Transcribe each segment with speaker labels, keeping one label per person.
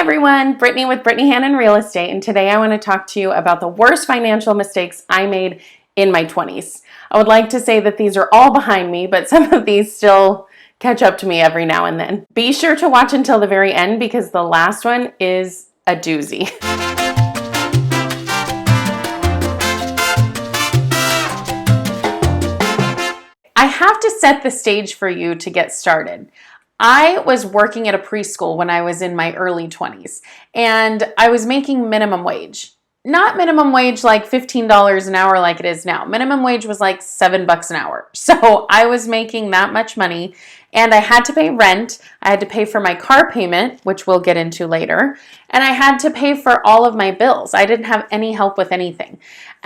Speaker 1: everyone, Brittany with Brittany Hannon Real Estate, and today I want to talk to you about the worst financial mistakes I made in my 20s. I would like to say that these are all behind me, but some of these still catch up to me every now and then. Be sure to watch until the very end because the last one is a doozy. I have to set the stage for you to get started. I was working at a preschool when I was in my early 20s, and I was making minimum wage. Not minimum wage like $15 an hour like it is now. Minimum wage was like $7 an hour. So I was making that much money, and I had to pay rent. I had to pay for my car payment, which we'll get into later, and I had to pay for all of my bills. I didn't have any help with anything.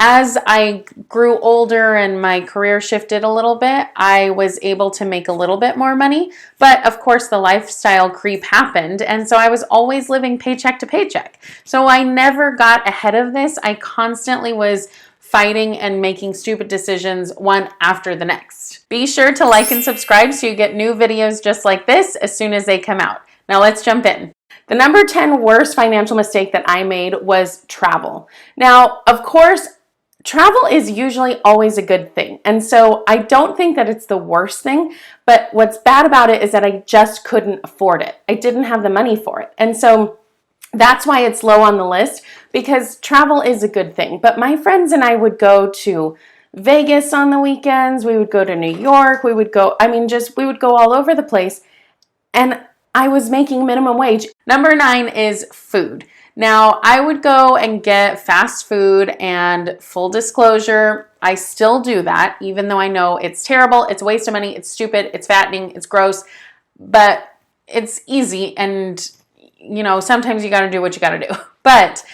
Speaker 1: As I grew older and my career shifted a little bit, I was able to make a little bit more money, but of course the lifestyle creep happened, and so I was always living paycheck to paycheck. So I never got ahead of this. I constantly was fighting and making stupid decisions one after the next. Be sure to like and subscribe so you get new videos just like this as soon as they come out. Now let's jump in. The number 10 worst financial mistake that I made was travel. Now, of course, travel is usually always a good thing. And so I don't think that it's the worst thing, but what's bad about it is that I just couldn't afford it. I didn't have the money for it. And so that's why it's low on the list, because travel is a good thing. But my friends and I would go to Vegas on the weekends. We would go to New York. We would go all over the place. And I was making minimum wage. Number 9 is food. Now, I would go and get fast food, and full disclosure, I still do that, even though I know it's terrible, it's a waste of money, it's stupid, it's fattening, it's gross, but it's easy, and sometimes you gotta do what you gotta do. But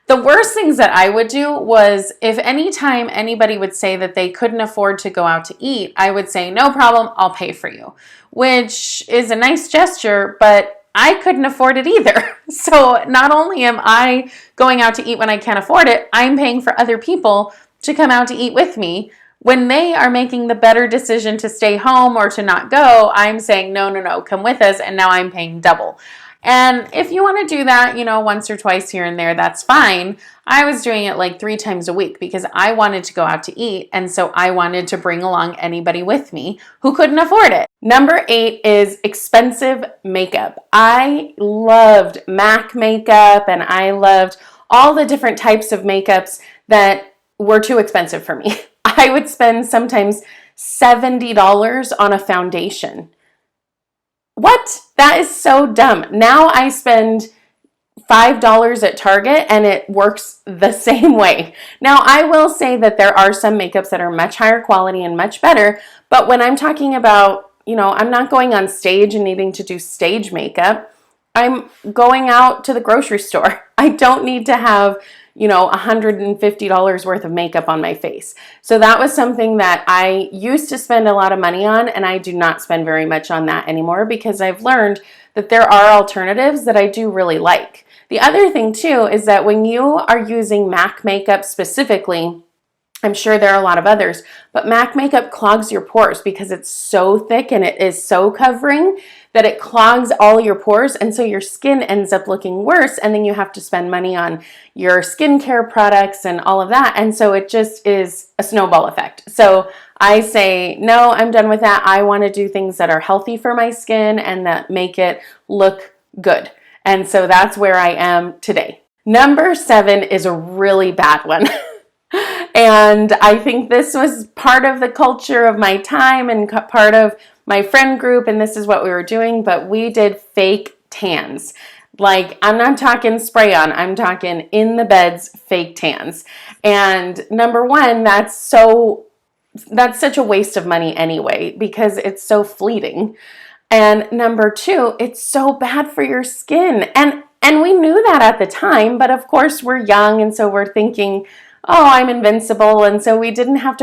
Speaker 1: the worst things that I would do was, if anytime anybody would say that they couldn't afford to go out to eat, I would say, no problem, I'll pay for you, which is a nice gesture, but I couldn't afford it either. So not only am I going out to eat when I can't afford it, I'm paying for other people to come out to eat with me. When they are making the better decision to stay home or to not go, I'm saying, no, come with us, and now I'm paying double. And if you want to do that, once or twice here and there, that's fine. I was doing it like 3 times a week because I wanted to go out to eat, and so I wanted to bring along anybody with me who couldn't afford it. Number 8 is expensive makeup. I loved MAC makeup, and I loved all the different types of makeups that were too expensive for me. I would spend sometimes $70 on a foundation. What? That is so dumb. Now I spend $5 at Target and it works the same way. Now, I will say that there are some makeups that are much higher quality and much better, but when I'm talking about, I'm not going on stage and needing to do stage makeup. I'm going out to the grocery store. I don't need to have, $150 worth of makeup on my face. So that was something that I used to spend a lot of money on, and I do not spend very much on that anymore because I've learned that there are alternatives that I do really like. The other thing too is that when you are using MAC makeup specifically, I'm sure there are a lot of others, but MAC makeup clogs your pores because it's so thick and it is so covering that it clogs all your pores, and so your skin ends up looking worse, and then you have to spend money on your skincare products and all of that, and so it just is a snowball effect. So I say, no, I'm done with that. I want to do things that are healthy for my skin and that make it look good, and so that's where I am today. Number 7 is a really bad one. And I think this was part of the culture of my time and part of my friend group, and this is what we were doing, but we did fake tans. Like, I'm not talking spray on, I'm talking in the beds fake tans. And number 1, that's such a waste of money anyway because it's so fleeting. And number 2, it's so bad for your skin. And we knew that at the time, but of course we're young, and so we're thinking, oh, I'm invincible, and so we didn't think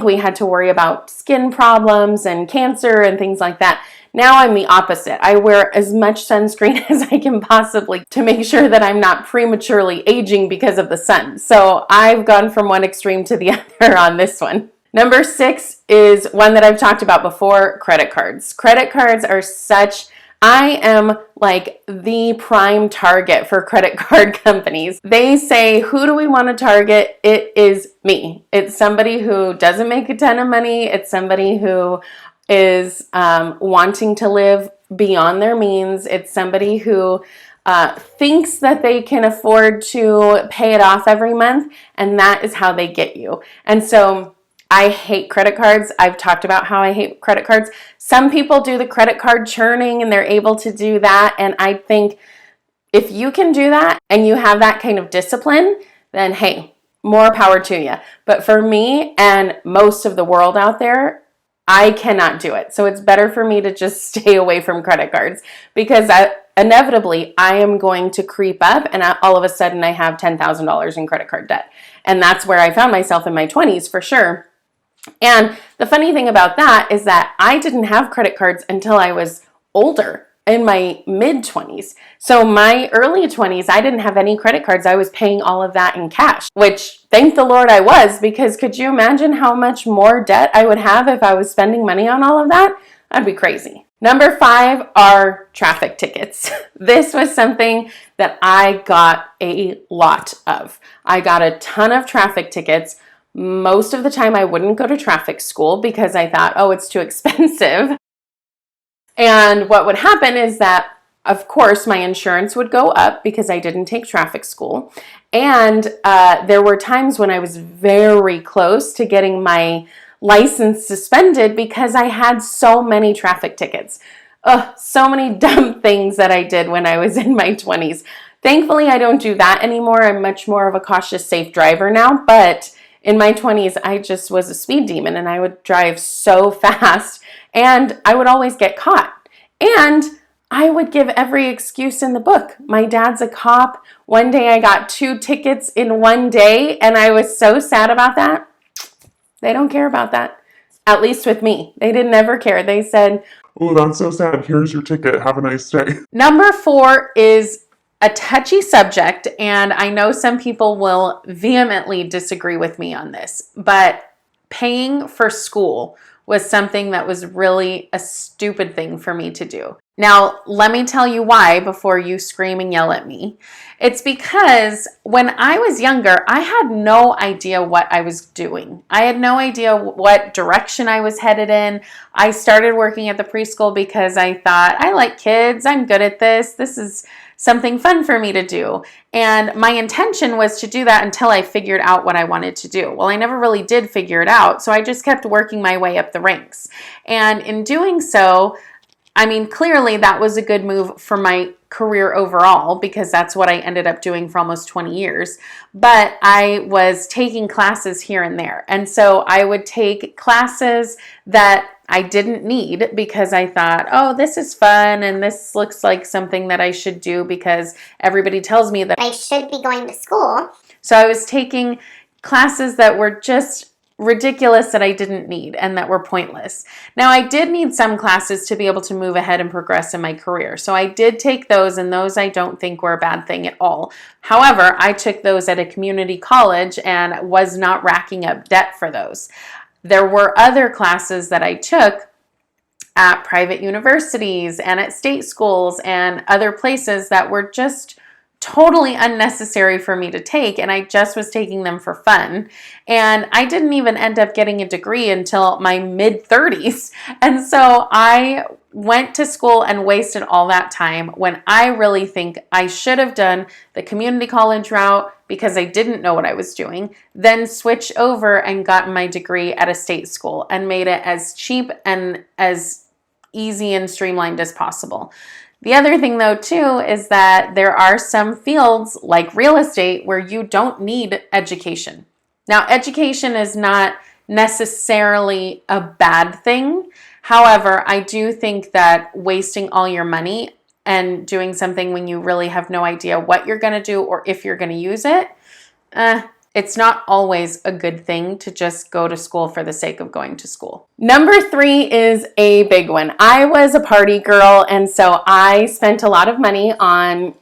Speaker 1: we had to worry about skin problems and cancer and things like that. Now I'm the opposite. I wear as much sunscreen as I can possibly to make sure that I'm not prematurely aging because of the sun. So I've gone from one extreme to the other on this one. Number 6 is one that I've talked about before, credit cards. Credit cards are such I am like the prime target for credit card companies. They say, who do we want to target? It is me. It's somebody who doesn't make a ton of money. It's somebody who is wanting to live beyond their means. It's somebody who thinks that they can afford to pay it off every month, and that is how they get you. And so I hate credit cards. I've talked about how I hate credit cards. Some people do the credit card churning and they're able to do that. And I think if you can do that and you have that kind of discipline, then hey, more power to you. But for me and most of the world out there, I cannot do it. So it's better for me to just stay away from credit cards because inevitably I am going to creep up and all of a sudden I have $10,000 in credit card debt. And that's where I found myself in my 20s for sure. And the funny thing about that is that I didn't have credit cards until I was older, in my mid-20s. So my early 20s, I didn't have any credit cards. I was paying all of that in cash, which thank the Lord I was, because could you imagine how much more debt I would have if I was spending money on all of that? That'd be crazy. Number 5 are traffic tickets. This was something that I got a lot of. I got a ton of traffic tickets. Most of the time I wouldn't go to traffic school because I thought, oh, it's too expensive. And what would happen is that, of course, my insurance would go up because I didn't take traffic school. And there were times when I was very close to getting my license suspended because I had so many traffic tickets. So many dumb things that I did when I was in my 20s. Thankfully, I don't do that anymore. I'm much more of a cautious, safe driver now, but in my 20s, I just was a speed demon and I would drive so fast and I would always get caught. And I would give every excuse in the book. My dad's a cop. One day I got 2 tickets in one day and I was so sad about that. They don't care about that. At least with me. They didn't ever care. They said,
Speaker 2: oh, that's so sad. Here's your ticket. Have a nice day.
Speaker 1: Number 4 is a touchy subject, and I know some people will vehemently disagree with me on this, but paying for school was something that was really a stupid thing for me to do. Now, let me tell you why before you scream and yell at me. It's because when I was younger, I had no idea what I was doing. I had no idea what direction I was headed in. I started working at the preschool because I thought, I like kids. I'm good at this. This is something fun for me to do. And my intention was to do that until I figured out what I wanted to do. Well, I never really did figure it out, so I just kept working my way up the ranks. And in doing so, I mean, clearly that was a good move for my career overall because that's what I ended up doing for almost 20 years. But I was taking classes here and there. And so I would take classes that I didn't need because I thought, oh, this is fun and this looks like something that I should do because everybody tells me that
Speaker 3: I should be going to school.
Speaker 1: So I was taking classes that were just ridiculous that I didn't need and that were pointless. Now, I did need some classes to be able to move ahead and progress in my career. So I did take those, and those I don't think were a bad thing at all. However, I took those at a community college and was not racking up debt for those. There were other classes that I took at private universities and at state schools and other places that were just totally unnecessary for me to take, and I just was taking them for fun. And I didn't even end up getting a degree until my mid-30s. And so I went to school and wasted all that time when I really think I should have done the community college route because I didn't know what I was doing, then switch over and got my degree at a state school and made it as cheap and as easy and streamlined as possible. The other thing, though, too, is that there are some fields like real estate where you don't need education. Now, education is not necessarily a bad thing. However, I do think that wasting all your money and doing something when you really have no idea what you're going to do or if you're going to use it, it's not always a good thing to just go to school for the sake of going to school. Number 3 is a big one. I was a party girl, and so I spent a lot of money on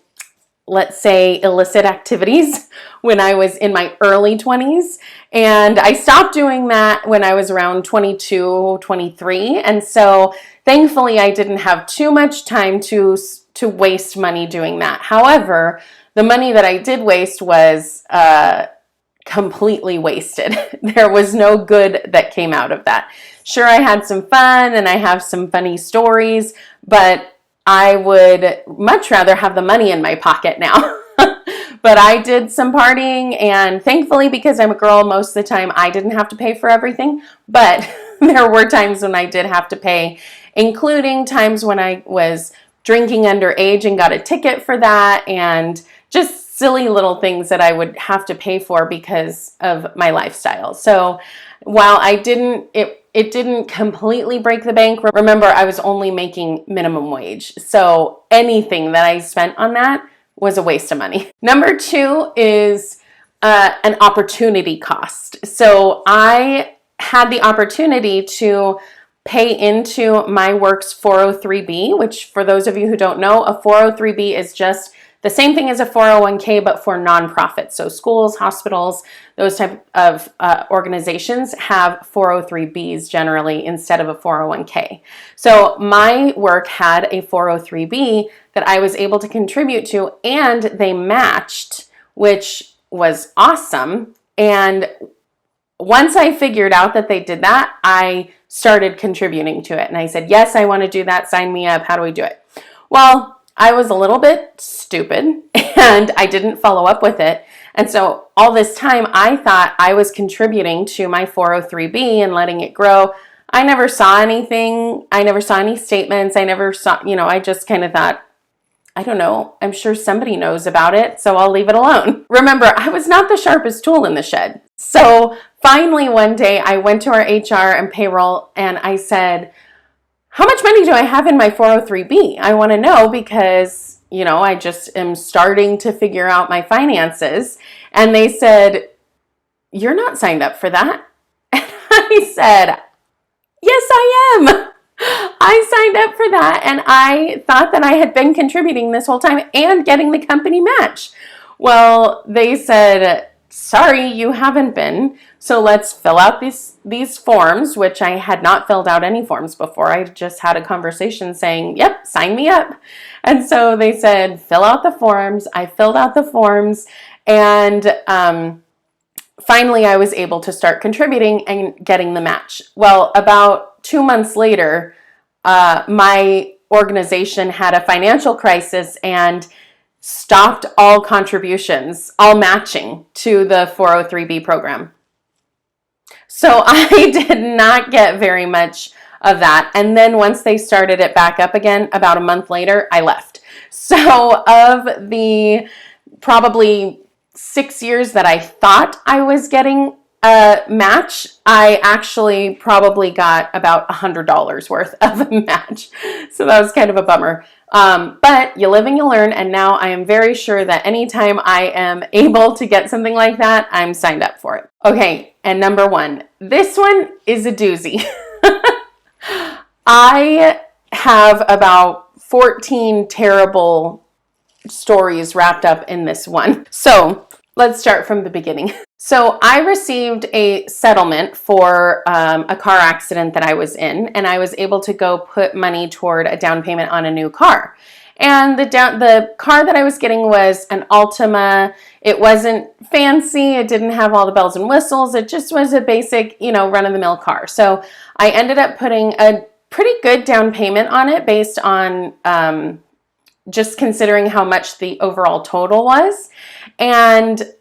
Speaker 1: let's say, illicit activities when I was in my early 20s. And I stopped doing that when I was around 22, 23. And so thankfully, I didn't have too much time to waste money doing that. However, the money that I did waste was completely wasted. There was no good that came out of that. Sure, I had some fun and I have some funny stories, but I would much rather have the money in my pocket now. But I did some partying, and thankfully, because I'm a girl, most of the time I didn't have to pay for everything. But there were times when I did have to pay, including times when I was drinking underage and got a ticket for that, and just silly little things that I would have to pay for because of my lifestyle. So while it didn't completely break the bank. Remember, I was only making minimum wage. So anything that I spent on that was a waste of money. Number 2 is an opportunity cost. So I had the opportunity to pay into my work's 403b, which for those of you who don't know, a 403b is just the same thing as a 401k, but for nonprofits. So schools, hospitals, those type of organizations have 403bs generally instead of a 401k. So my work had a 403b that I was able to contribute to, and they matched, which was awesome. And once I figured out that they did that, I started contributing to it. And I said, yes, I want to do that. Sign me up. How do we do it? Well, I was a little bit stupid and I didn't follow up with it. And so all this time I thought I was contributing to my 403b and letting it grow. I never saw anything. I never saw any statements. I never saw, I just kind of thought, I don't know, I'm sure somebody knows about it, so I'll leave it alone. Remember, I was not the sharpest tool in the shed. So finally one day I went to our HR and payroll and I said, how much money do I have in my 403b? I want to know because, I just am starting to figure out my finances. And they said, you're not signed up for that. And I said, yes, I am. I signed up for that and I thought that I had been contributing this whole time and getting the company match. Well, they said, sorry, you haven't been. So let's fill out these forms, which I had not filled out any forms before. I just had a conversation saying, yep, sign me up. And so they said, fill out the forms. I filled out the forms. And finally, I was able to start contributing and getting the match. Well, about 2 months later, my organization had a financial crisis and stopped all contributions, all matching to the 403b program. So I did not get very much of that. And then once they started it back up again, about a month later, I left. So of the probably 6 years that I thought I was getting a match, I actually probably got about $100 worth of a match. So that was kind of a bummer. But you live and you learn, and now I am very sure that anytime I am able to get something like that, I'm signed up for it. Okay, and number 1. This one is a doozy. I have about 14 terrible stories wrapped up in this one. So let's start from the beginning. So I received a settlement for a car accident that I was in, and I was able to go put money toward a down payment on a new car. And the car that I was getting was an Altima. It wasn't fancy. It didn't have all the bells and whistles. It just was a basic, run-of-the-mill car. So I ended up putting a pretty good down payment on it based on just considering how much the overall total was. And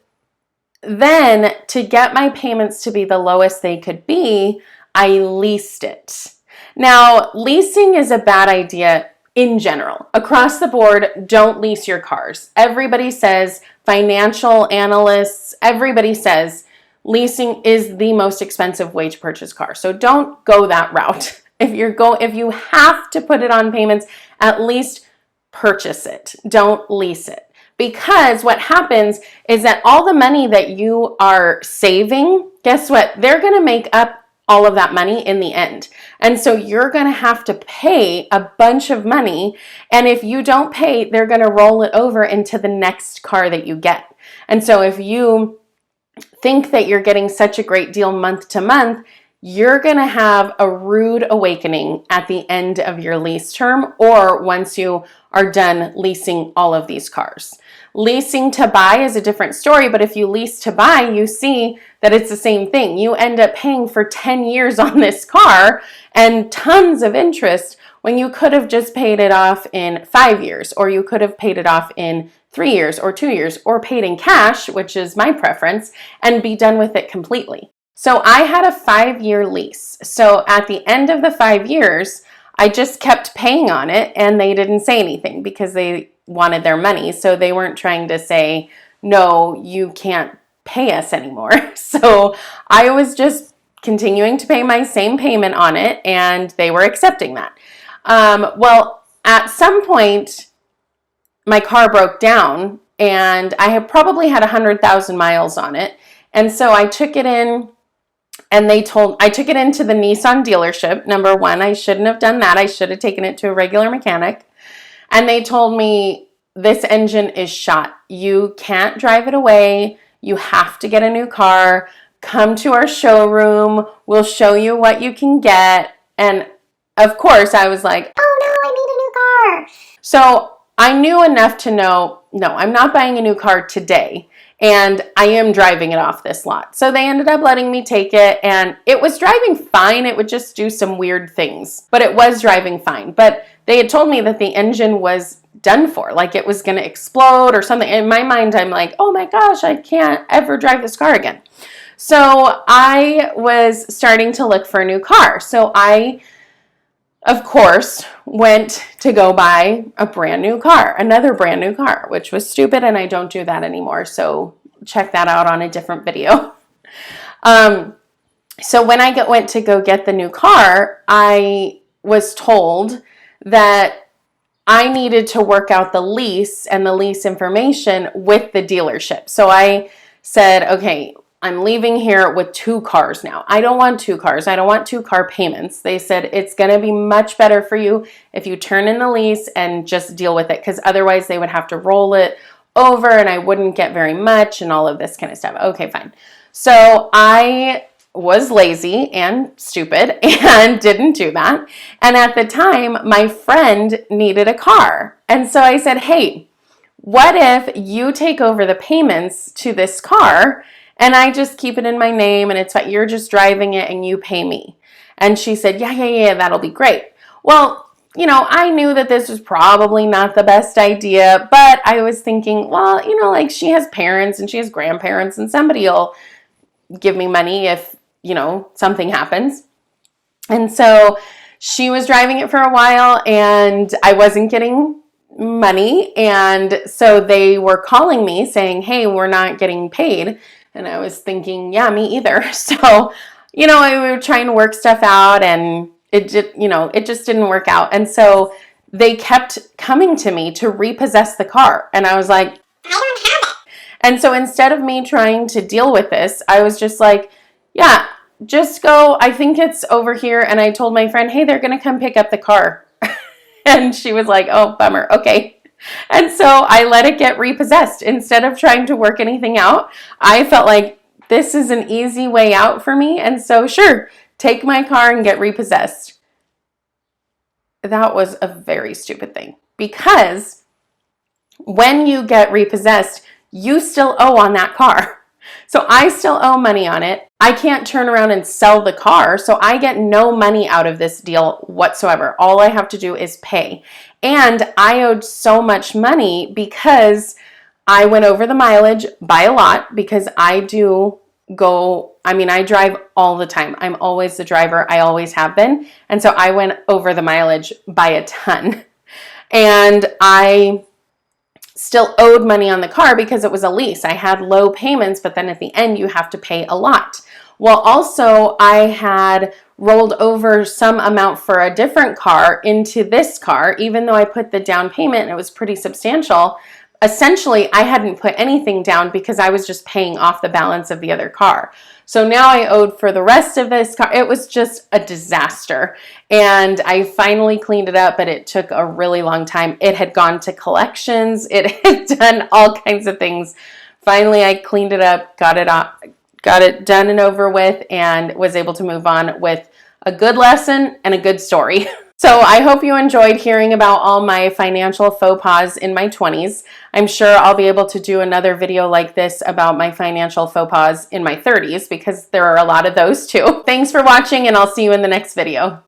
Speaker 1: then to get my payments to be the lowest they could be, I leased it. Now, leasing is a bad idea in general. Across the board, don't lease your cars. Everybody says, financial analysts, everybody says leasing is the most expensive way to purchase cars. So don't go that route. If you have to put it on payments, at least purchase it. Don't lease it. Because what happens is that all the money that you are saving, guess what? They're going to make up all of that money in the end. And so you're going to have to pay a bunch of money. And if you don't pay, they're going to roll it over into the next car that you get. And so if you think that you're getting such a great deal month to month, you're going to have a rude awakening at the end of your lease term or once you are done leasing all of these cars. Leasing to buy is a different story, but if you lease to buy, you see that it's the same thing. You end up paying for 10 years on this car and tons of interest when you could have just paid it off in 5 years, or you could have paid it off in 3 years or 2 years, or paid in cash, which is my preference, and be done with it completely. So I had a 5-year lease. So at the end of the 5 years, I just kept paying on it and they didn't say anything because they wanted their money. So they weren't trying to say, no, you can't pay us anymore. So I was just continuing to pay my same payment on it and they were accepting that. Well, at some point, my car broke down and I had probably had 100,000 miles on it. And so I took it in. And I took it into the Nissan dealership. Number one, I shouldn't have done that. I should have taken it to a regular mechanic. And they told me, this engine is shot. You can't drive it away. You have to get a new car. Come to our showroom. We'll show you what you can get. And of course, I was like,
Speaker 3: Oh no, I need a new car.
Speaker 1: so I knew enough to know, no, I'm not buying a new car today. And I am driving it off this lot. So they ended up letting me take it and it was driving fine. It would just do some weird things, but it was driving fine. But they had told me that the engine was done for, like it was going to explode or something. In my mind, I'm like, oh my gosh, I can't ever drive this car again. So I was starting to look for a new car. So I, of course, went to go buy a brand new car, another brand new car, which was stupid and I don't do that anymore. So check that out on a different video. So when I went to go get the new car, I was told that I needed to work out the lease and the lease information with the dealership. So I said, okay, I'm leaving here with 2 cars now. I don't want 2 cars. I don't want 2 car payments. They said it's going to be much better for you if you turn in the lease and just deal with it, because otherwise they would have to roll it over and I wouldn't get very much and all of this kind of stuff. Okay, fine. So I was lazy and stupid and didn't do that. And at the time, my friend needed a car. And so I said, hey, what if you take over the payments to this car and I just keep it in my name and it's fine. You're just driving it and you pay me. And she said, yeah, that'll be great. Well, you know, I knew that this was probably not the best idea, but I was thinking, well, you know, like she has parents and she has grandparents and somebody will give me money if, you know, something happens. And so she was driving it for a while and I wasn't getting money. And so they were calling me saying, hey, we're not getting paid. And I was thinking, yeah, me either. So, you know, we were trying to work stuff out and it just didn't work out. And so they kept coming to me to repossess the car. And I was like,
Speaker 3: I don't have it.
Speaker 1: and so instead of me trying to deal with this, I was just like, yeah, just go. I think it's over here. And I told my friend, hey, they're going to come pick up the car. And she was like, oh, bummer. Okay. And so I let it get repossessed. Instead of trying to work anything out, I felt like this is an easy way out for me. And so sure, take my car and get repossessed. That was a very stupid thing because when you get repossessed, you still owe on that car. So I still owe money on it. I can't turn around and sell the car. So I get no money out of this deal whatsoever. All I have to do is pay. And I owed so much money because I went over the mileage by a lot because I drive all the time. I'm always the driver. I always have been. And so I went over the mileage by a ton. And I still owed money on the car because it was a lease. I had low payments, but then at the end you have to pay a lot. Well, also I had rolled over some amount for a different car into this car, even though I put the down payment and it was pretty substantial. essentially I hadn't put anything down because I was just paying off the balance of the other car. So now I owed for the rest of this car. It was just a disaster. And I finally cleaned it up, but it took a really long time. It had gone to collections. It had done all kinds of things. Finally, I cleaned it up, got it done and over with, and was able to move on with a good lesson and a good story. So I hope you enjoyed hearing about all my financial faux pas in my 20s. I'm sure I'll be able to do another video like this about my financial faux pas in my 30s because there are a lot of those too. Thanks for watching, and I'll see you in the next video.